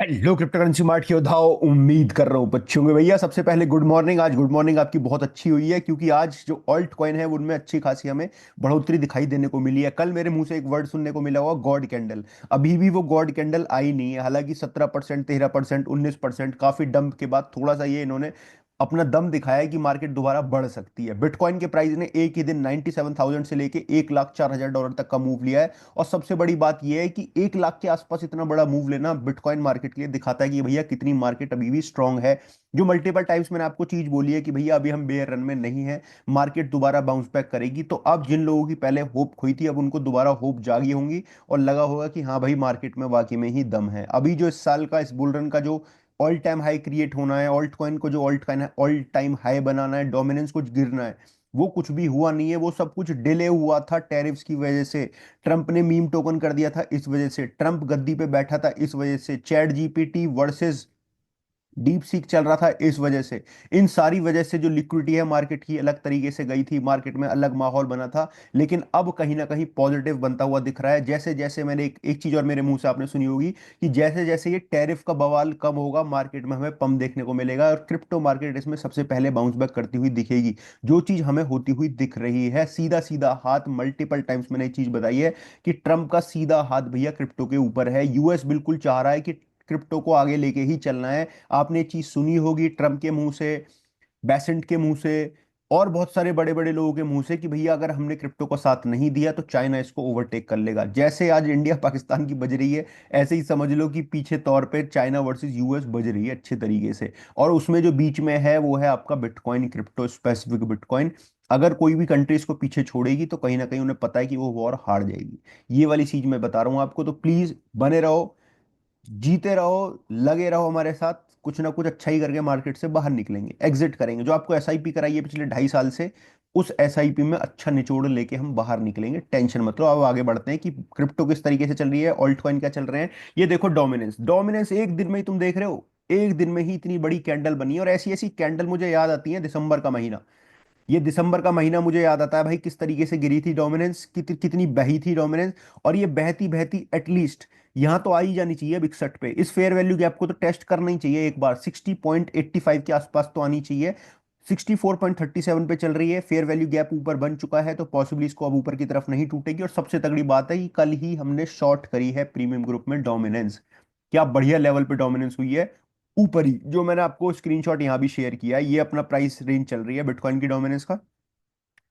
Hello crypto currency mart के उठाओ। उम्मीद कर रहा हूँ बच्चों में भैया सबसे पहले गुड मॉर्निंग। आज गुड मॉर्निंग आपकी बहुत अच्छी हुई है क्योंकि आज जो ऑल्ट कॉइन है उनमें अच्छी खासी हमें बढ़ोतरी दिखाई देने को मिली है। कल मेरे मुंह से एक वर्ड सुनने को मिला हुआ गॉड कैंडल। अभी भी वो गॉड कैंडल आई नहीं है। हालांकि 17%, 13%, 19% काफी डंप के बाद थोड़ा सा ये इन्होंने अपना दम दिखाया है कि मार्केट दोबारा बढ़ सकती है। बिटकॉइन के प्राइस ने एक ही दिन 97,000 से लेके 1,04,000 डॉलर तक का मूव लिया है। और सबसे बड़ी बात यह है कि 1 लाख के आसपास इतना बड़ा मूव लेना बिटकॉइन मार्केट के लिए दिखाता है कि भैया कितनी मार्केट अभी भी स्ट्रांग है। जो मल्टीपल टाइम्स मैंने आपको चीज बोली है कि भैया अभी हम बेयर रन में नहीं है, मार्केट दोबारा बाउंस बैक करेगी। तो अब जिन लोगों की पहले होप खोई थी अब उनको दोबारा होप जागी होंगी और लगा होगा कि हाँ भाई मार्केट में वाकई में ही दम है। अभी जो इस साल का इस बुल रन का जो ऑल टाइम हाई क्रिएट होना है, ऑल्ट कॉइन को जो ऑल टाइम हाई बनाना है, डोमिनेंस कुछ गिरना है, वो कुछ भी हुआ नहीं है। वो सब कुछ डिले हुआ था टैरिफ्स की वजह से। ट्रंप ने मीम टोकन कर दिया था इस वजह से। ट्रंप गद्दी पे बैठा था इस वजह से। Chat GPT versus deep seek चल रहा था इस वजह से। इन सारी वजह से जो लिक्विडिटी है मार्केट की अलग तरीके से गई थी, मार्केट में अलग माहौल बना था। लेकिन अब कहीं ना कहीं पॉजिटिव बनता हुआ दिख रहा है। जैसे जैसे मैंने एक चीज और मेरे मुंह से आपने सुनी होगी कि जैसे जैसे ये टैरिफ का बवाल कम होगा मार्केट में हमें पम्प देखने को मिलेगा और क्रिप्टो मार्केट इसमें सबसे पहले बाउंस बैक करती हुई दिखेगी। जो चीज हमें होती हुई दिख रही है, सीधा सीधा हाथ, मल्टीपल टाइम्स मैंने ये चीज बताई है कि ट्रंप का सीधा हाथ भैया क्रिप्टो के ऊपर है। यूएस बिल्कुल चाह रहा है कि क्रिप्टो को आगे लेके ही चलना है। आपने चीज सुनी होगी ट्रम्प के मुंह से, बेसेंट के मुंह से और बहुत सारे बड़े बड़े लोगों के मुंह से कि भैया अगर हमने क्रिप्टो को साथ नहीं दिया तो चाइना इसको ओवरटेक कर लेगा। जैसे आज इंडिया पाकिस्तान की बज रही है, ऐसे ही समझ लो कि पीछे तौर पे चाइना वर्सेस यूएस बज रही है अच्छे तरीके से। और उसमें जो बीच में है वो है आपका बिटकॉइन, क्रिप्टो स्पेसिफिक बिटकॉइन। अगर कोई भी कंट्री इसको पीछे छोड़ेगी तो कहीं ना कहीं उन्हें पता है कि वो वॉर हार जाएगी। ये वाली चीज मैं बता रहा हूँ आपको। तो प्लीज बने रहो, जीते रहो, लगे रहो हमारे साथ। कुछ ना कुछ अच्छा ही करके मार्केट से बाहर निकलेंगे, एग्जिट करेंगे। जो आपको एसआईपी कराई है पिछले 2.5 साल से, उस एसआईपी में अच्छा निचोड़ लेके हम बाहर निकलेंगे। टेंशन मत लो। अब आगे बढ़ते हैं कि क्रिप्टो किस तरीके से चल रही है, ऑल्ट कॉइन क्या चल रहे हैं। ये देखो डोमिनेंस, डोमिनेंस एक दिन में ही तुम देख रहे हो, एक दिन में ही इतनी बड़ी कैंडल बनी है। और ऐसी ऐसी कैंडल मुझे याद आती है दिसंबर का महीना। ये दिसंबर का महीना मुझे याद आता है भाई किस तरीके से गिरी थी डोमिनेंस, कितनी बही थी डोमिनेंस। और ये बहती बहती एटलीस्ट यहां तो आ ही जानी चाहिए अब 61 पे। इस फेयर वैल्यू गैप को तो टेस्ट करना ही चाहिए एक बार। 60.85 के आसपास तो आनी चाहिए। 64.37 पे चल रही है, फेयर वैल्यू गैप ऊपर बन चुका है तो पॉसिबली इसको अब ऊपर की तरफ नहीं टूटेगी। और सबसे तगड़ी बात है कि कल ही हमने शॉर्ट करी है प्रीमियम ग्रुप में डोमिनेंस। क्या बढ़िया लेवल पे डोमिनेंस हुई है। ऊपर ही जो मैंने आपको स्क्रीनशॉट यहां भी शेयर किया है, ये अपना प्राइस रेंज चल रही है बिटकॉइन की डोमिनेंस का।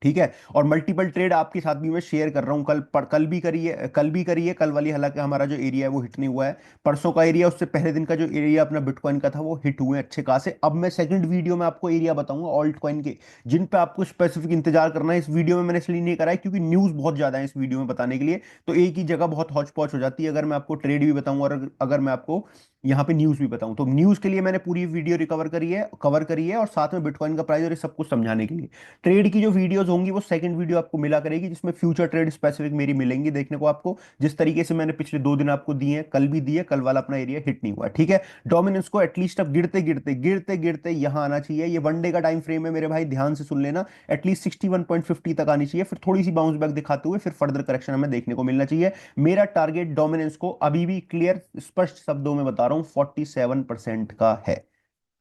ठीक है। और मल्टीपल ट्रेड आपके साथ भी मैं शेयर कर रहा हूं। कल भी करी है, कल भी करी है। कल वाली हालांकि हमारा जो एरिया है वो हिट नहीं हुआ है। परसों का एरिया, उससे पहले दिन का जो एरिया अपना बिटकॉइन का था वो हिट हुए अच्छे खासे। अब मैं सेकंड वीडियो में आपको एरिया बताऊंगा ऑल्ट कॉइन के, जिन पे आपको स्पेसिफिक इंतजार करना है। इस वीडियो में मैंने इसलिए नहीं करा है क्योंकि न्यूज बहुत ज्यादा है इस वीडियो में बताने के लिए। तो एक ही जगह बहुत हौच पौच हो जाती है अगर मैं आपको ट्रेड भी बताऊं और अगर मैं आपको यहाँ पे न्यूज भी बताऊं। तो न्यूज के लिए मैंने पूरी वीडियो रिकवर करी है, कवर करी है, और साथ में बिटकॉइन का प्राइस और ये सब कुछ समझाने के लिए। ट्रेड की जो वीडियोस होंगी वो सेकंड वीडियो आपको मिला करेगी, जिसमें फ्यूचर ट्रेड स्पेसिफिक मेरी मिलेंगी देखने को आपको। जिस तरीके से मैंने पिछले 2 दिन आपको दिए हैं, कल भी दिए, कल वाला अपना एरिया हिट नहीं हुआ। ठीक है। डोमिनेंस को एटलीस्ट अब गिरते गिरते गिरते गिरते यहां आना चाहिए। ये वनडे का टाइम फ्रेम है मेरे भाई, ध्यान से सुन लेना। एटलीस्ट 61.50 तक आनी चाहिए, फिर थोड़ी सी बाउंस बैक दिखाते हुए फिर फर्दर करेक्शन हमें देखने को मिलना चाहिए। मेरा टारगेट डोमिनेंस को अभी भी क्लियर स्पष्ट शब्दों में बता रहा हूं 47% का है।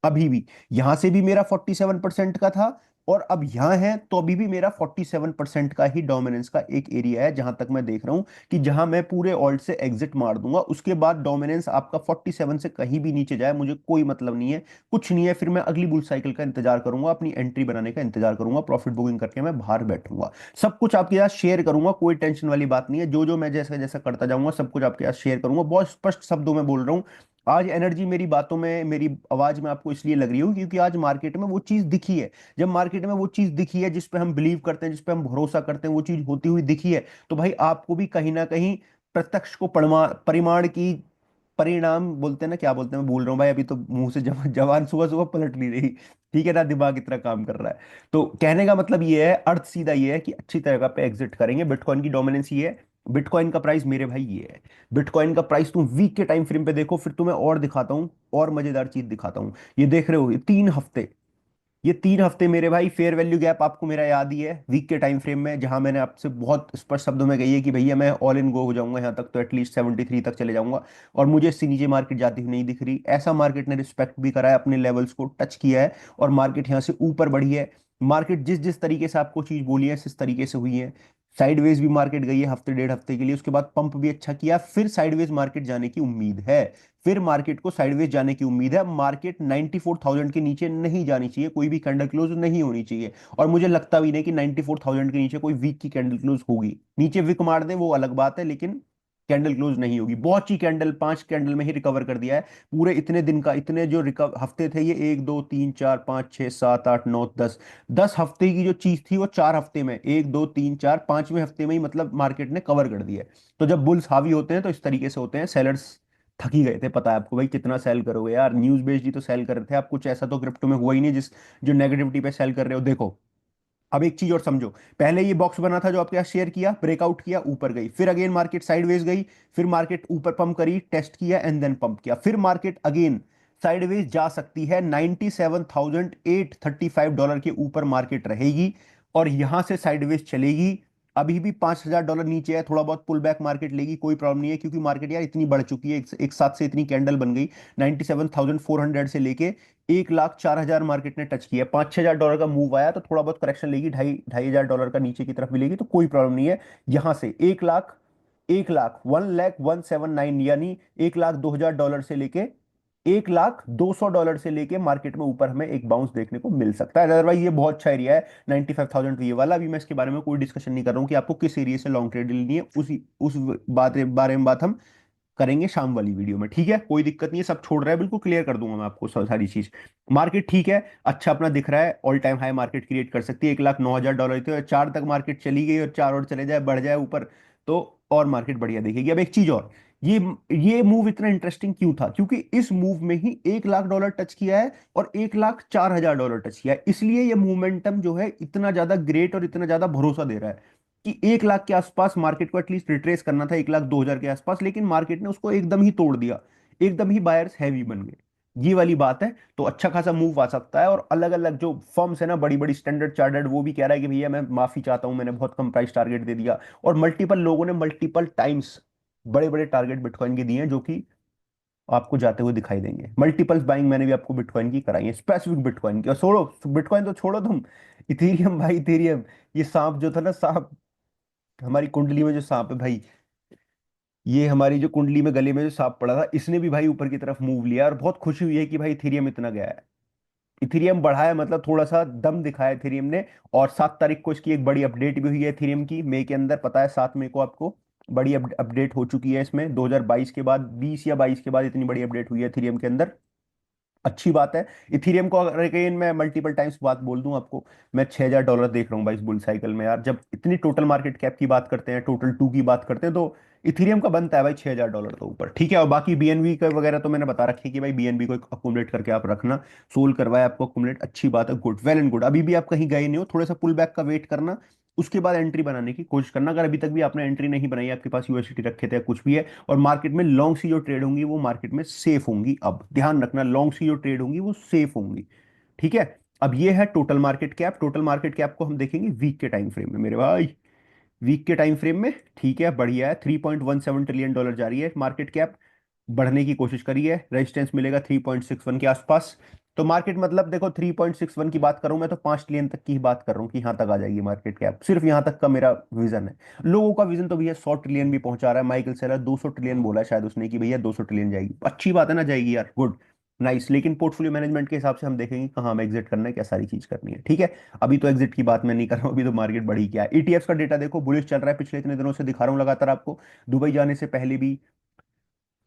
अभी भी यहां से भी मेरा 47% का था और अब यहां है तो अभी भी मेरा 47% का ही डोमिनेंस का एक एरिया है जहां तक मैं देख रहा हूं कि जहां मैं पूरे ऑल्ट से एग्जिट मार दूंगा। उसके बाद डोमिनेंस आपका 47 से कहीं भी नीचे जाए मुझे कोई मतलब नहीं है, कुछ नहीं है। फिर मैं अगली बुल साइकिल का इंतजार करूंगा, अपनी एंट्री बनाने का इंतजार करूंगा, प्रॉफिट बुकिंग करके मैं बाहर बैठूंगा। सब कुछ आपके साथ शेयर करूंगा, कोई टेंशन वाली बात नहीं है। जो जो मैं जैसा जैसा करता जाऊंगा सब कुछ आपके साथ शेयर करूंगा। बहुत स्पष्ट शब्दों में बोल रहा हूं। आज एनर्जी मेरी बातों में, मेरी आवाज में आपको इसलिए लग रही हो क्योंकि आज मार्केट में वो चीज दिखी है। जब मार्केट में वो चीज दिखी है जिस पे हम बिलीव करते हैं, जिस पे हम भरोसा करते हैं, वो चीज होती हुई दिखी है, तो भाई आपको भी कहीं ना कहीं प्रत्यक्ष को परिमाण की, परिणाम बोलते हैं ना, क्या बोलते हैं, मैं भूल रहा हूँ भाई। अभी तो मुंह से जवान सुबह सुबह पलट नहीं रही। ठीक है ना, दिमाग इतना काम कर रहा है। तो कहने का मतलब ये है, अर्थ सीधा ये है कि अच्छी तरह पे एग्जिट करेंगे। बिटकॉइन की डोमिनेंस ये है। बिटकॉइन का प्राइस मेरे भाई ये है। बिटकॉइन का प्राइस तुम वीक के टाइम फ्रेम पे देखो, फिर तुम्हें और दिखाता हूं, और मजेदार चीज दिखाता हूं। ये देख रहे हो, ये 3 हफ्ते, ये 3 हफ्ते मेरे भाई फेयर वैल्यू गैप आपको मेरा याद ही है, वीक के टाइम फ्रेम में, जहां मैंने आपसे बहुत स्पष्ट शब्दों में कही है कि भैया मैं ऑल इन गो हो जाऊंगा यहाँ तक, तो एटलीस्ट 73 तक चले जाऊंगा। और मुझे इससे नीचे मार्केट जाती हुई नहीं दिख रही। ऐसा मार्केट ने रिस्पेक्ट भी करा है, अपने लेवल्स को टच किया है, और मार्केट यहाँ से ऊपर बढ़ी है। मार्केट जिस जिस तरीके से आपको चीज बोली है इस तरीके से हुई है। साइडवेज भी मार्केट गई है हफ्ते डेढ़ हफ्ते के लिए, उसके बाद पंप भी अच्छा किया, फिर साइडवेज मार्केट जाने की उम्मीद है। फिर मार्केट को साइडवेज जाने की उम्मीद है। मार्केट 94,000 के नीचे नहीं जानी चाहिए, कोई भी कैंडल क्लोज नहीं होनी चाहिए। और मुझे लगता भी नहीं कि 94,000 के नीचे कोई वीक की कैंडल क्लोज होगी। नीचे विक मार दे वो अलग बात है, लेकिन कैंडल क्लोज नहीं होगी। बहुत अच्छी कैंडल, 5 कैंडल में ही रिकवर कर दिया है। पूरे इतने दिन का, इतने जो रिकवर हफ्ते थे, ये 1 2 3 4 5 6 7 8 9 10, 10 हफ्ते की जो चीज थी वो 4 हफ्ते में, 1 2 3 4 5वें हफ्ते में ही मतलब मार्केट ने कवर कर दिया है। तो जब बुल्स हावी होते हैं तो इस तरीके से होते हैं। सेलर्स थक ही गए थे, पता है आपको भाई, कितना सेल करोगे यार, न्यूज बेस्ड ही तो सेल कर रहे थे आप, कुछ ऐसा तो क्रिप्टो में हुआ ही नहीं जिस जो नेगेटिविटी पे सेल कर रहे हो। देखो, अब एक चीज और समझो, पहले ये बॉक्स बना था जो आपके यहाँ शेयर किया, ब्रेकआउट किया, ऊपर गई, फिर अगेन मार्केट साइडवेज गई, फिर मार्केट ऊपर पंप करी, टेस्ट किया एंड देन पंप किया, फिर मार्केट अगेन साइडवेज जा सकती है। $97,835 के ऊपर मार्केट रहेगी, और यहां से साइडवेज चलेगी। अभी भी $5,000 नीचे है, थोड़ा बहुत पुल बैक मार्केट लेगी, कोई प्रॉब्लम नहीं है, क्योंकि मार्केट यार इतनी बढ़ चुकी है, एक साथ से इतनी कैंडल बन गई। 97,400 से लेके 1,04,000 मार्केट ने टच किया। $5,000 का मूव आया तो थोड़ा बहुत करेक्शन लेगी, ढाई ढाई हजार डॉलर का नीचे की तरफ मिलेगी, तो कोई प्रॉब्लम नहीं है। यहां से 1,01,179, यानी $1,02,000 से लेके $1,02,000 से लेके मार्केट में ऊपर हमें एक बाउंस देखने को मिल सकता है। अदरवाइज ये बहुत अच्छा एरिया है 95,000 ये वाला। अभी मैं इसके बारे में कोई डिस्कशन नहीं कर रहा हूँ कि आपको किस एरिया से लॉन्ग ट्रेड लेनी है, उस बात बारे में बात हम करेंगे शाम वाली वीडियो में, ठीक है? कोई दिक्कत नहीं है, सब छोड़ रहा है, बिल्कुल क्लियर कर दूंगा मैं आपको सारी चीज। मार्केट ठीक है, अच्छा अपना दिख रहा है, all time high market create कर सकती है। $1,09,000 थे, और 4 तक मार्केट चली गई, और 4 और चले जाए, बढ़ जाए ऊपर, तो और मार्केट बढ़िया दिखेगी। अब एक चीज और, ये ये मूव इतना इंटरेस्टिंग क्यों था? क्योंकि इस मूव में ही $1,00,000 टच किया है, और $1,04,000 टच किया है, इसलिए ये मोमेंटम जो है इतना ज्यादा ग्रेट और इतना ज्यादा भरोसा दे रहा है कि 1 लाख के आसपास मार्केट को एटलीस्ट रिट्रेस करना था, 1,02,000 के आसपास, लेकिन मार्केट ने उसको एकदम ही तोड़ दिया। एकदम ही बायर्स हैवी बन गए, ये वाली बात है। तो अच्छा खासा मूव आ सकता है। और अलग अलग जो फर्म्स है ना, बड़ी बड़ी स्टैंडर्ड चार्टर्ड, वो भी कह रहा है कि भैया मैं माफी चाहता हूं, मैंने बहुत कम प्राइस टारगेट दे दिया। और मल्टीपल लोगों ने मल्टीपल टाइम्स बड़े बड़े टारगेट बिटकॉइन के दिए हैं, जो कि आपको जाते हुए दिखाई देंगे। मल्टीपल्स बाइंग मैंने भी आपको बिटकॉइन की कराई है, स्पेसिफिक बिटकॉइन की। और छोड़ो बिटकॉइन, तो छोड़ो तुम, इथीरियम भाई, इथीरियम, ये सांप जो था ना, सांप, हमारी कुंडली में जो सांप है भाई, ये हमारी जो कुंडली में गले में जो सांप पड़ा था, इसने भी भाई ऊपर की तरफ मूव लिया, और बहुत खुशी हुई है कि भाई इथेरियम इतना गया है। इथेरियम बढ़ा है, मतलब थोड़ा सा दम दिखाया इथेरियम ने। और 7 तारीख को इसकी एक बड़ी अपडेट भी हुई है इथेरियम की, मई के अंदर, पता है 7 मई को आपको। बड़ी अपडेट हो चुकी है इसमें, 2022 के बाद, 20 या 22 के बाद इतनी बड़ी अपडेट हुई है इथेरियम के अंदर। अच्छी बात है। इथीरियम को अगर अगेन मैं मल्टीपल टाइम्स बात बोल दूं आपको, मैं $6,000 देख रहा हूँ भाई इस बुल साइकिल में यार। जब इतनी टोटल मार्केट कैप की बात करते हैं, टोटल टू की बात करते हैं, तो इथीरियम का बनता है भाई $6,000 तो ऊपर, ठीक है? और बाकी बीएनबी का वगैरह तो मैंने बता रखी है कि भाई बीएनबी को अकुमुलेट करके आप रखना। सोल करवाया आपको अकुमुलेट, अच्छी बात है, गुड, वेल एंड गुड। अभी भी आप कहीं गए नहीं हो, थोड़ा सा पुल बैक का वेट करना, उसके बाद एंट्री बनाने की कोशिश करना। अगर अभी तक भी आपने एंट्री नहीं बनाई, आपके पास यूएसडी रखे थे या कुछ भी है, और मार्केट में लॉन्ग सी जो ट्रेड होंगी वो मार्केट में सेफ होंगी। अब ध्यान रखना, लॉन्ग सी जो ट्रेड होंगी वो सेफ होंगी, ठीक है? अब ये है total market cap. Total market cap को हम देखेंगे वीक के टाइम फ्रेम में मेरे भाई, वीक के टाइम फ्रेम में, ठीक है, बढ़िया है। $3.17 ट्रिलियन जा रही है मार्केट कैप, बढ़ने की कोशिश करी है। रेजिस्टेंस मिलेगा 3.61 के आसपास। तो मार्केट, मतलब देखो, 3.61 की बात करूं मैं तो 5 ट्रिलियन तक की ही बात कर रहा हूँ कि यहां तक आ जाएगी मार्केट कैप, सिर्फ यहां तक का मेरा विजन है। लोगों का विजन तो भैया 100 ट्रिलियन भी पहुंचा रहा है। माइकल सेलर 200 ट्रिलियन बोला है शायद उसने, कि भैया 200 ट्रिलियन जाएगी। अच्छी बात है ना, जाएगी यार, गुड, नाइस। लेकिन पोर्टफोलियो मैनेजमेंट के हिसाब से हम देखेंगे कहाँ हमें एग्जिट करना है, क्या सारी चीज करनी है, ठीक है? अभी तो एग्जिट की बात मैं नहीं कर रहा हूँ, अभी तो मार्केट बढ़ी क्या है। ईटीएफ्स का डेटा देखो, बुलिश चल रहा है, पिछले इतने दिनों से दिखा रहा हूँ लगातार आपको। दुबई जाने से पहले भी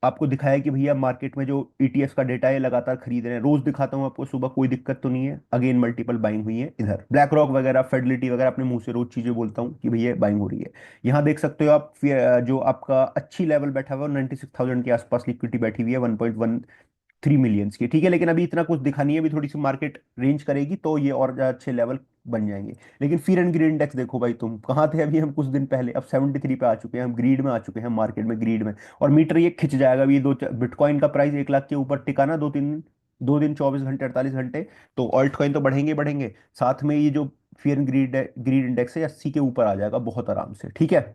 आपको दिखाया कि भैया मार्केट में जो ईटीएफ का डेटा है लगातार खरीद रहे हैं, रोज दिखाता हूं आपको सुबह, कोई दिक्कत तो नहीं है। अगेन मल्टीपल बाइंग हुई है इधर, ब्लैक रॉक वगैरह, फेडलिटी वगैरह, अपने मुंह से रोज चीजें बोलता हूँ कि भैया बाइंग हो रही है। यहाँ देख सकते हो आप, जो आपका अच्छी लेवल बैठा हुआ है 96,000 के आसपास लिक्विडिटी बैठी हुई है, 1.13 मिलियंस की, ठीक है? लेकिन अभी इतना कुछ दिखा नहीं है, अभी थोड़ी सी मार्केट रेंज करेगी तो ये और ज्यादा अच्छे लेवल बन जाएंगे। लेकिन फियर एंड ग्रीड इंडेक्स देखो भाई, तुम कहाँ थे अभी हम कुछ दिन पहले, अब 73 पे आ चुके हैं, हम ग्रीड में आ चुके हैं, मार्केट में ग्रीड में। और मीटर ये खिंच जाएगा अभी, बिटकॉइन का प्राइस 1 लाख के ऊपर टिका ना 2 3 दिन, 2 दिन, 24 घंटे, 48 घंटे, तो ऑल्ट कॉइन तो बढ़ेंगे ही बढ़ेंगे। साथ में ये जो fear and greed greed index है 80 के ऊपर आ जाएगा बहुत आराम से, ठीक है।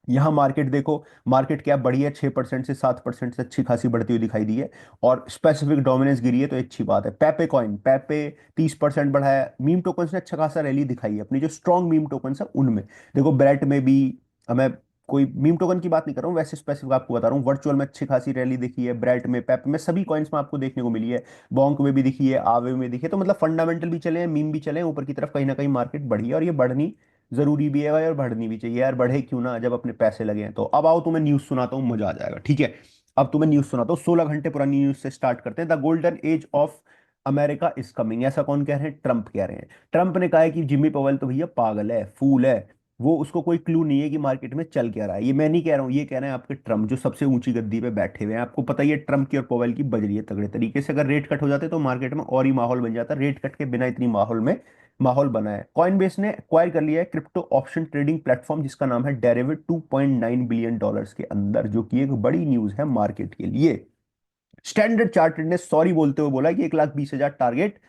यहाँ मार्केट देखो, मार्केट कैप बढ़ी है 6% से 7% से, अच्छी खासी बढ़ती हुई दिखाई दी है। और स्पेसिफिक डोमिनेंस गिरी है तो अच्छी बात है। पेपे कॉइन, पेपे 30% बढ़ा है। मीम टोकन ने अच्छा खासा रैली दिखाई है, अपनी जो स्ट्रॉन्ग मीम टोकन है उनमें। देखो ब्रेट में भी, मैं कोई मीम टोकन की बात नहीं कर रहा हूँ, वैसे स्पेसिफिक आपको बता रहा हूँ, वर्चुअल में अच्छी खासी रैली दिखी है, ब्रेट में, पेप में, सभी कॉइन्स में आपको देखने को मिली है। बॉन्क में भी दिखी है, आवे में दिखी है, तो मतलब फंडामेंटल भी चले हैं, मीम भी चले हैं, ऊपर की तरफ कहीं ना कहीं मार्केट बढ़ी है, और ये बढ़नी जरूरी भी है भाई, और बढ़नी भी चाहिए यार, बढ़े क्यों ना जब अपने पैसे लगे हैं तो। अब आओ तुम्हें न्यूज सुनाता हूँ, मजा आ जाएगा, ठीक है। अब तुम्हें न्यूज सुनाता हूँ, 16 घंटे पुरानी न्यूज से स्टार्ट करते हैं। The golden age of America is coming, ऐसा कौन कह रहे हैं? ट्रंप कह रहे हैं। ट्रंप ने कहा है कि जिमी पवेल तो भैया पागल है, फूल है, वो उसको कोई क्लू नहीं है कि मार्केट में चल क्या रहा है। ये मैं नहीं कह रहा हूँ, ये कह रहे हैं आपके ट्रम्प, जो सबसे ऊंची गद्दी पे बैठे हुए हैं। आपको पता ही है ट्रम्प की और पवेल की बज रही है तगड़े तरीके से। अगर रेट कट हो जाते तो मार्केट में और ही माहौल बन जाता, रेट कट के बिना इतनी माहौल बना है। कॉइनबेस ने एक्वायर कर लिया है क्रिप्टो ऑप्शन ट्रेडिंग प्लेटफॉर्म जिसका नाम है डेरिवेट, $2.9 बिलियन के अंदर, जो कि एक बड़ी न्यूज है मार्केट के लिए। स्टैंडर्ड चार्टर्ड ने सॉरी बोलते हुए बोला कि 1,20,000 टारगेट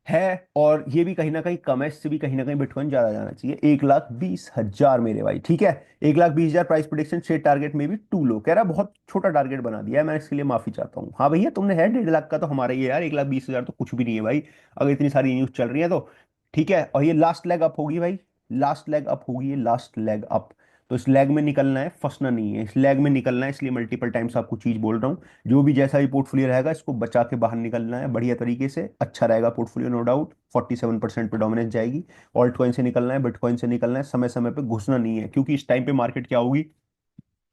है, और ये भी कहीं ना कहीं कम है, इससे भी कहीं ना कहीं बिटकॉइन ज्यादा जाना चाहिए। 1,20,000 मेरे भाई, ठीक है। 1,20,000 प्राइस प्रोडिक्शन, 6 टारगेट में भी टू लो, कह रहा बहुत छोटा टारगेट बना दिया है, मैं इसके लिए माफी चाहता हूँ। हाँ भैया, तुमने है 1.5 लाख का, तो हमारा ये यार 1,20,000 तो कुछ भी नहीं है भाई, अगर इतनी सारी न्यूज चल रही है तो। ठीक है, और ये लास्ट लेग अप होगी भाई, लास्ट लेग अप होगी, ये लास्ट लेग अप। तो इस लेग में निकलना है, फंसना नहीं है, इस लेग में निकलना है, इसलिए मल्टीपल टाइम्स आपको चीज बोल रहा हूँ। जो भी जैसा भी पोर्टफोलियो रहेगा, इसको बचा के बाहर निकलना है बढ़िया तरीके से, अच्छा रहेगा पोर्टफोलियो, नो डाउट। 47% पे डोमिनेंस जाएगी। ऑल्ट कॉइन से निकलना है, बिटकॉइन से निकलना है, समय समय पे घुसना नहीं है, क्योंकि इस टाइम पे मार्केट क्या होगी,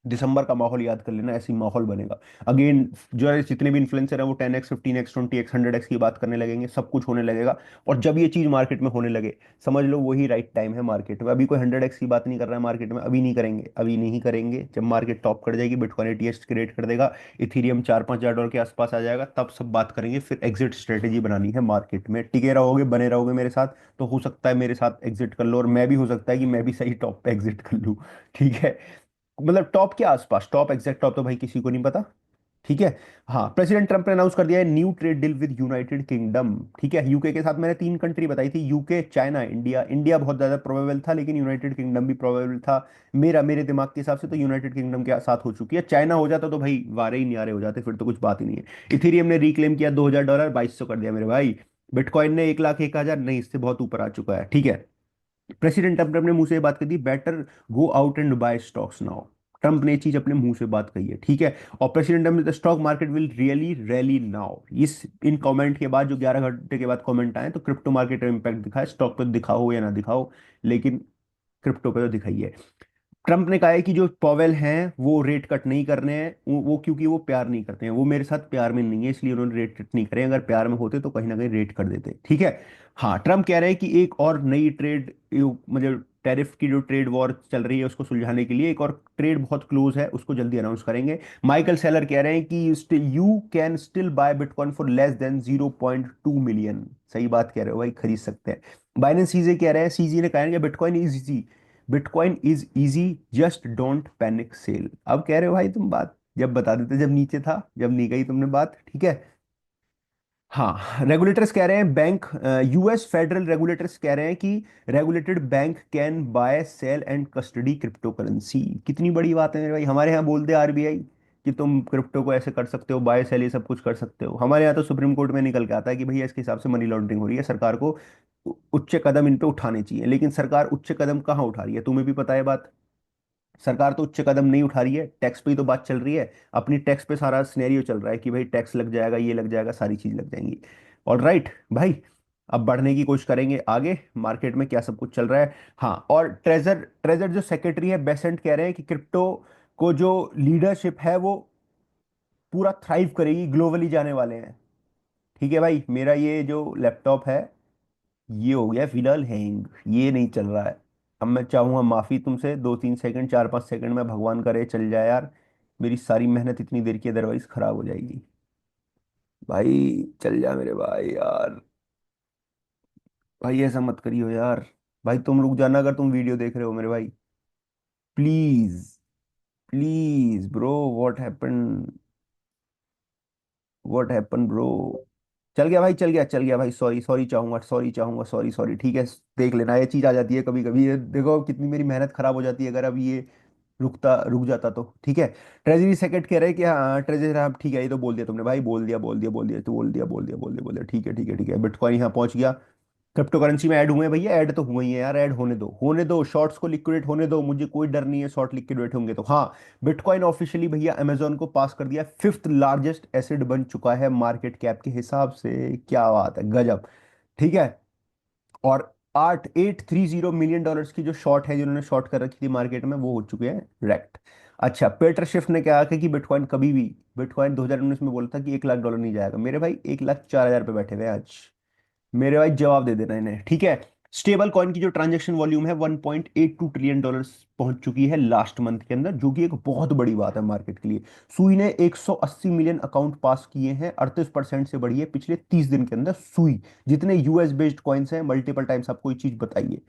दिसंबर का माहौल याद कर लेना, ऐसी माहौल बनेगा। अगेन, जो है जितने भी इन्फ्लुएंसर है वो 10x, 15x, 20x, 100x की बात करने लगेंगे, सब कुछ होने लगेगा। और जब ये चीज मार्केट में होने लगे, समझ लो वही राइट टाइम है मार्केट में। अभी कोई 100x की बात नहीं कर रहा है मार्केट में, अभी नहीं करेंगे, अभी नहीं करेंगे। जब मार्केट टॉप कर जाएगी, बिटकॉइन एटीएस क्रिएट कर देगा, इथीरियम $4-5 हज़ार के आसपास आ जाएगा, तब सब बात करेंगे। फिर एग्जिट स्ट्रेटेजी बनानी है मार्केट में, टिके रहोगे, बने रहोगे मेरे साथ, तो हो सकता है मेरे साथ एग्जिट कर लो, और मैं भी हो सकता है कि मैं भी सही टॉप पे एग्जिट कर लूँ, ठीक है। मतलब टॉप के आसपास, टॉप, एग्जैक्ट टॉप तो भाई किसी को नहीं पता, ठीक है। हाँ, प्रेसिडेंट ट्रंप ने अनाउंस कर दिया है new trade deal with United kingdom, ठीक है। यूके के साथ मैंने 3 कंट्री बताई थी, यूके, चाइना, इंडिया। इंडिया बहुत ज्यादा प्रोबेबल था, लेकिन यूनाइटेड किंगडम भी प्रोबेबल था। मेरे दिमाग के हिसाब से तो यूनाइटेड किंगडम के साथ हो चुकी है। चाइना हो जाता तो भाई वारे ही न्यारे हो जाते, फिर तो कुछ बात ही नहीं है। इथेरियम ने रिक्लेम किया $2,000, 2,200 कर दिया मेरे भाई। बिटकॉइन ने 1,01,000, नहीं, इससे बहुत ऊपर आ चुका है, ठीक है। प्रेसिडेंट ट्रंप ने अपने मुंह से ये बात कही थी, better go out and buy stocks now. Trump ने ये चीज अपने मुंह से बात कही है, ठीक है। और प्रेसिडेंट ट्रंप ने, the stock market will really rally now, इस इन कमेंट के बाद, जो 11 घंटे के बाद कमेंट आए, तो क्रिप्टो मार्केट में इंपैक्ट दिखा है, स्टॉक पे दिखा हो या ना दिखाओ, लेकिन क्रिप्टो पे तो दिखाई है। ट्रंप ने कहा है कि जो पॉवेल हैं वो रेट कट नहीं कर रहे हैं, वो क्योंकि वो प्यार नहीं करते हैं, वो मेरे साथ प्यार में नहीं है, इसलिए उन्होंने रेट कट नहीं करे। अगर प्यार में होते तो कहीं ना कहीं रेट कर देते, ठीक है। हाँ, ट्रंप कह रहे हैं कि एक और नई ट्रेड, मतलब टैरिफ की जो ट्रेड वॉर चल रही है उसको सुलझाने के लिए एक और ट्रेड बहुत क्लोज है, उसको जल्दी अनाउंस करेंगे। माइकल सेलर कह रहे हैं कि you can still buy bitcoin for less than 0.2 million. सही बात कह रहे हो भाई, खरीद सकते हैं। बाइनेंस सीजे कह रहे हैं, सीजी ने कहा है कि bitcoin is easy, bitcoin is easy, just don't panic sell. अब कह रहे हो भाई तुम बात, जब बता देते जब नीचे था, जब नहीं गई तुमने बात, ठीक है। हाँ, रेगुलेटर्स कह रहे हैं, बैंक, यूएस फेडरल रेगुलेटर्स कह रहे हैं कि regulated bank can buy, sell and custody crypto currency. कितनी बड़ी बात है मेरे भाई, हमारे यहाँ बोल दे आरबीआई कि तुम क्रिप्टो को ऐसे कर सकते हो, बाय सेल ये सब कुछ कर सकते हो। हमारे यहाँ तो सुप्रीम कोर्ट में निकल के आता है कि भैया इसके हिसाब से मनी लॉन्ड्रिंग हो रही है, सरकार को उच्च कदम इन पे उठाने चाहिए। लेकिन सरकार उच्च कदम कहाँ उठा रही है, तुम्हें भी पता है बात। सरकार तो उच्च कदम नहीं उठा रही है, टैक्स पे ही तो बात चल रही है। अपनी टैक्स पे सारा सिनेरियो चल रहा है कि भाई टैक्स लग जाएगा, ये लग जाएगा, सारी चीज लग जाएंगी। और राइट भाई, अब बढ़ने की कोशिश करेंगे आगे, मार्केट में क्या सब कुछ चल रहा है। हाँ, और ट्रेजर ट्रेजर जो सेक्रेटरी है बेसेंट, कह रहे हैं कि क्रिप्टो को जो लीडरशिप है वो पूरा थ्राइव करेगी, ग्लोबली जाने वाले हैं। ठीक है भाई, मेरा ये जो लैपटॉप है ये हो गया फिलहाल हैंग, ये नहीं चल रहा है। अब मैं चाहूंगा माफी तुमसे, 2-3 सेकंड, 4-5 सेकंड में, भगवान करे चल जाए यार। मेरी सारी मेहनत इतनी देर की अदरवाइज खराब हो जाएगी। भाई चल जा मेरे भाई यार, भाई ऐसा मत करियो यार। भाई तुम रुक जाना अगर तुम वीडियो देख रहे हो मेरे भाई, please, please bro, what happen. What happen bro? चल गया भाई, चल गया, चल गया भाई। सॉरी, सॉरी चाहूंगा, सॉरी चाहूंगा, सॉरी, सॉरी। ठीक है, देख लेना, ये चीज आ जाती है कभी कभी। ये देखो कितनी मेरी मेहनत खराब हो जाती है अगर अब ये रुक जाता तो। ठीक है। ट्रेजरी सेकंड कह रहे हैं कि हाँ ट्रेजरी, हाँ ठीक है, ये तो बोल दिया तुमने भाई, बोल दिया, बोल दिया, बोल दिया, तो बोल दिया, बोल दिया, बोल दिया, बोल दिया। ठीक है, ठीक है, ठीक है। बिटकॉइन यहाँ पहुंच गया। क्रिप्टो करेंसी में ऐड हुए हैं भैया, ऐड तो हुए ही है यार, ऐड होने दो, होने दो, शॉर्ट्स को लिक्विडेट होने दो, मुझे कोई डर नहीं है शॉर्ट लिक्विडेट होंगे तो। हाँ, बिटकॉइन ऑफिशियली भैया अमेजोन को पास कर दिया, फिफ्थ लार्जेस्ट एसेट बन चुका है मार्केट कैप के हिसाब से। क्या बात है, गजब। ठीक है। और 830 मिलियन डॉलर्स की जो शॉर्ट है, जिन्होंने शॉर्ट कर रखी थी मार्केट में, वो हो चुके हैं रेक्ट। अच्छा, पीटर शिफ ने क्या कहा कि बिटकॉइन कभी भी, बिटकॉइन 2019 में बोला था कि 1 लाख डॉलर नहीं जाएगा। मेरे भाई 1,04,000 पे बैठे हुए हैं आज। मेरे भाई जवाब दे देना इन्हें। ठीक है। स्टेबल कॉइन की जो ट्रांजैक्शन वॉल्यूम है 1.82 ट्रिलियन डॉलर्स पहुंच चुकी है लास्ट मंथ के अंदर, जो कि एक बहुत बड़ी बात है मार्केट के लिए। सुई ने 180 मिलियन अकाउंट पास किए हैं, 38% से बढ़ी है पिछले 30 दिन के अंदर सुई। जितने यूएस बेस्ड कॉइन्स हैं, मल्टीपल टाइम्स आपको ये चीज बताइए।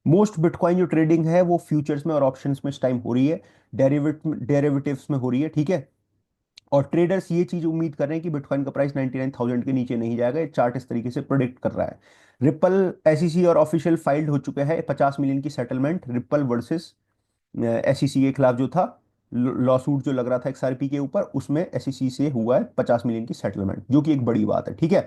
मोस्ट बिटकॉइन जो ट्रेडिंग है वो फ्यूचर्स में और ऑप्शंस में इस टाइम हो रही है, डेरिवेटिव्स में हो रही है। ठीक है। और ट्रेडर्स ये चीज उम्मीद कर रहे हैं कि बिटकॉइन का प्राइस 99,000 के नीचे नहीं जाएगा, ये चार्ट इस तरीके से प्रोडिक्ट कर रहा है। रिपल एसईसी और ऑफिशियल फाइल्ड हो चुके हैं 50 मिलियन की सेटलमेंट, रिपल वर्सेस एसईसी के खिलाफ जो था लॉसूट जो लग रहा था एक्सआरपी के ऊपर, उसमें एसईसी से हुआ है 50 मिलियन की सेटलमेंट, जो कि एक बड़ी बात है। ठीक है।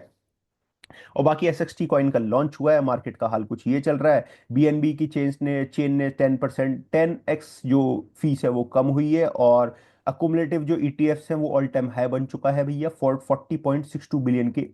और बाकी एसएक्सटी कॉइन का लॉन्च हुआ है, मार्केट का हाल कुछ ये चल रहा है। बीएनबी की चेन ने 10%, 10x जो फीस है वो कम हुई है। और अकुमुलेटिव जो ईटीएफ्स हैं वो ऑल टाइम हाई बन चुका है भैया, 40.62 बिलियन के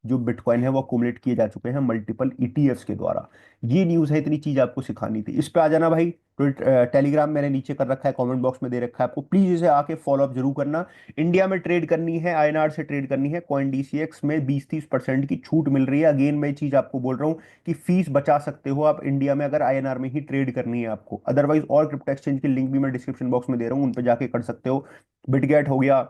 जो बिटकॉइन है वो अकुमुलेट किए जा चुके हैं मल्टीपल ईटीएफ्स के द्वारा। ये न्यूज़ है, इतनी चीज आपको सिखानी थी। इस पे आ जाना भाई। टेलीग्राम मैंने नीचे कर रखा है, कमेंट बॉक्स में दे रखा है आपको, प्लीज इसे आके फॉलो अप जरूर करना। इंडिया में ट्रेड करनी है, आईएनआर से ट्रेड करनी है, कॉइन डीसीएक्स में 20-30% की छूट मिल रही है। अगेन मैं ये चीज आपको बोल रहा हूँ कि फीस बचा सकते हो आप इंडिया में, अगर आईएनआर में ही ट्रेड करनी है आपको। अदरवाइज और क्रिप्टो एक्सचेंज के लिंक भी मैं डिस्क्रिप्शन बॉक्स में दे रहा हूँ, उन पर जाके कर सकते हो। बिटगेट हो गया,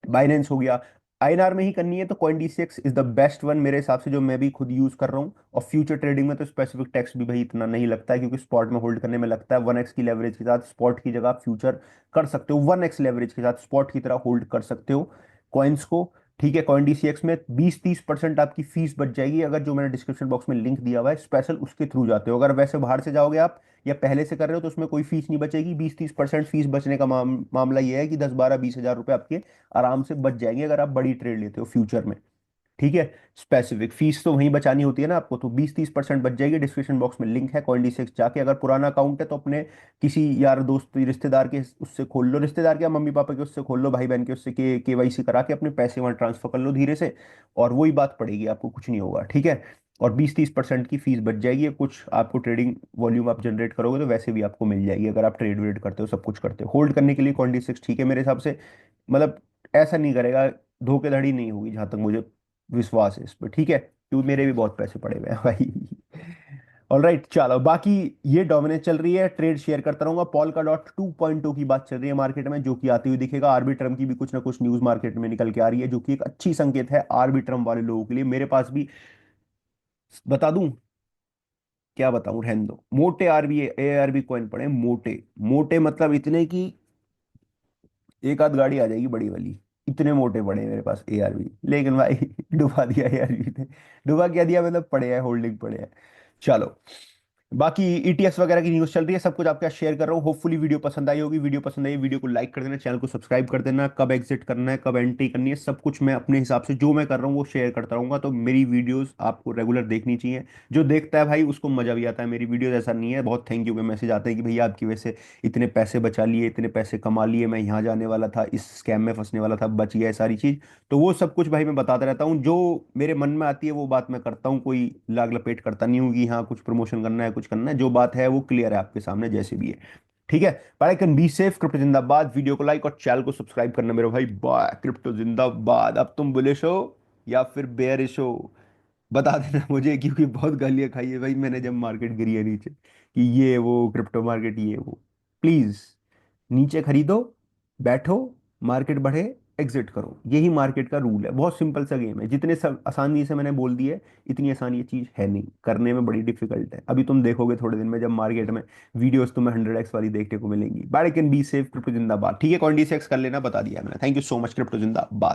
बाइनेंस हो गया। आईएनआर में ही करनी है तो coin DCX is the best one मेरे हिसाब से, जो मैं भी खुद यूज कर रहा हूँ। और फ्यूचर ट्रेडिंग में तो स्पेसिफिक टैक्स भी भाई इतना नहीं लगता है, क्योंकि स्पॉट में होल्ड करने में लगता है। 1x की लेवरेज के साथ स्पॉट की जगह फ्यूचर कर सकते हो, 1x लेवरेज के साथ स्पॉट की तरह होल्ड कर सकते हो कॉइन्स को। ठीक है। कॉइन डीसीएक्स में 20-30% आपकी फीस बच जाएगी, अगर जो मैंने डिस्क्रिप्शन बॉक्स में लिंक दिया हुआ है स्पेशल उसके थ्रू जाते हो। अगर वैसे बाहर से जाओगे आप या पहले से कर रहे हो तो उसमें कोई फीस नहीं बचेगी। 20-30% फीस बचने का मामला ये है कि 10-12-20 हज़ार रुपए आपके आराम से बच जाएंगे अगर आप बड़ी ट्रेड लेते हो फ्यूचर में। ठीक है। स्पेसिफिक फीस तो वहीं बचानी होती है ना आपको, तो 20-30% बच जाएगी। डिस्क्रिप्शन बॉक्स में लिंक है, कॉइनडीसेक्स जाके अगर पुराना अकाउंट है तो अपने किसी यार दोस्त रिश्तेदार के उससे खोल लो, रिश्तेदार क्या, मम्मी पापा के उससे खोल लो, भाई बहन के उससे के केवाईसी करा के अपने पैसे वहां ट्रांसफर कर लो धीरे से, और वही बात पड़ेगी आपको, कुछ नहीं होगा। ठीक है। और 20-30% की फीस बच जाएगी, कुछ आपको ट्रेडिंग वॉल्यूम आप जनरेट करोगे तो वैसे भी आपको मिल जाएगी, अगर आप ट्रेड वेड करते हो, सब कुछ करते हो। होल्ड करने के लिए कॉइनडीसेक्स ठीक है मेरे हिसाब से, मतलब ऐसा नहीं करेगा, धोखेधड़ी नहीं होगी जहां तक मुझे विश्वास है इस पर। ठीक है, क्योंकि मेरे भी बहुत पैसे पड़े हुए हैं भाई। ऑल राइट, चलो बाकी ये डोमिनेंस चल रही है, ट्रेड शेयर करता रहूंगा। पॉल का डॉट 2.0 की बात चल रही है मार्केट में, जो कि आती हुई दिखेगा। आरबी ट्रम की भी कुछ ना कुछ न्यूज मार्केट में निकल के आ रही है, जो कि एक अच्छी संकेत है आरबी ट्रम वाले लोगों के लिए। मेरे पास भी, बता दूं, क्या बताऊं, रहने दो। मोटे आरबी ए आरबी कॉइन पड़े हैं, मोटे मोटे, मतलब इतने की एक आध गाड़ी आ जाएगी बड़ी वाली, इतने मोटे पड़े हैं मेरे पास एआरबी। लेकिन भाई डुबा दिया एआरबी ने। डुबा क्या दिया, मतलब पड़े हैं, होल्डिंग पड़े हैं। चलो, बाकी ईटीएफ्स वगैरह की न्यूज़ चल रही है, सब कुछ आपके साथ शेयर कर रहा हूँ। होपफुली वीडियो पसंद आई होगी। वीडियो पसंद आई, वीडियो को लाइक कर देना, चैनल को सब्सक्राइब कर देना। कब एग्जिट करना है, कब एंट्री करनी है, सब कुछ मैं अपने हिसाब से जो मैं कर रहा हूँ वो शेयर करता रहूंगा। तो मेरी वीडियोस आपको रेगुलर देखनी चाहिए। जो देखता है भाई उसको मजा भी आता है मेरी वीडियोस, ऐसा नहीं है। बहुत थैंक यू के मैसेज आते हैं कि भैया आपकी वजह से इतने पैसे बचा लिए, इतने पैसे कमा लिए, मैं यहाँ जाने वाला था, इस स्कैम में फंसने वाला था, बच गया है, सारी चीज़। तो वो सब कुछ भाई मैं बताता रहता हूँ, जो मेरे मन में आती है वो बात मैं करता हूँ, कोई लाग लपेट करता नहीं हूँ कि हाँ कुछ प्रमोशन करना है, कुछ करना है। जो बात है वो क्लियर है आपके सामने, जैसे भी है। ठीक है। Buy, can be safe, crypto जिंदाबाद। वीडियो को लाइक और चैनल को सब्सक्राइब करना मेरे भाई। बाय, क्रिप्टो जिंदाबाद। अब तुम बुलिश हो या फिर बेयरिश हो, बता देना मुझे, क्योंकि बहुत गालियां खाई है भाई मैंने जब मार्केट गिरी है नीचे, कि ये वो क्रिप्टो मार्केट ये वो। प्लीज नीचे खरीदो, बैठो, मार्केट बढ़े, एग्जिट करो, यही मार्केट का रूल है। बहुत सिंपल सा गेम है, जितने सब आसानी से मैंने बोल दी है, इतनी आसान ये चीज है नहीं, करने में बड़ी डिफिकल्ट है। अभी तुम देखोगे थोड़े दिन में जब मार्केट में वीडियोस तुम्हें 100x वाली देखने को मिलेंगी। But can be safe, crypto जिंदाबाद। ठीक है, कॉइन डीसीएक्स कर लेना, बता दिया मैंने। Thank you so much, crypto जिंदाबाद।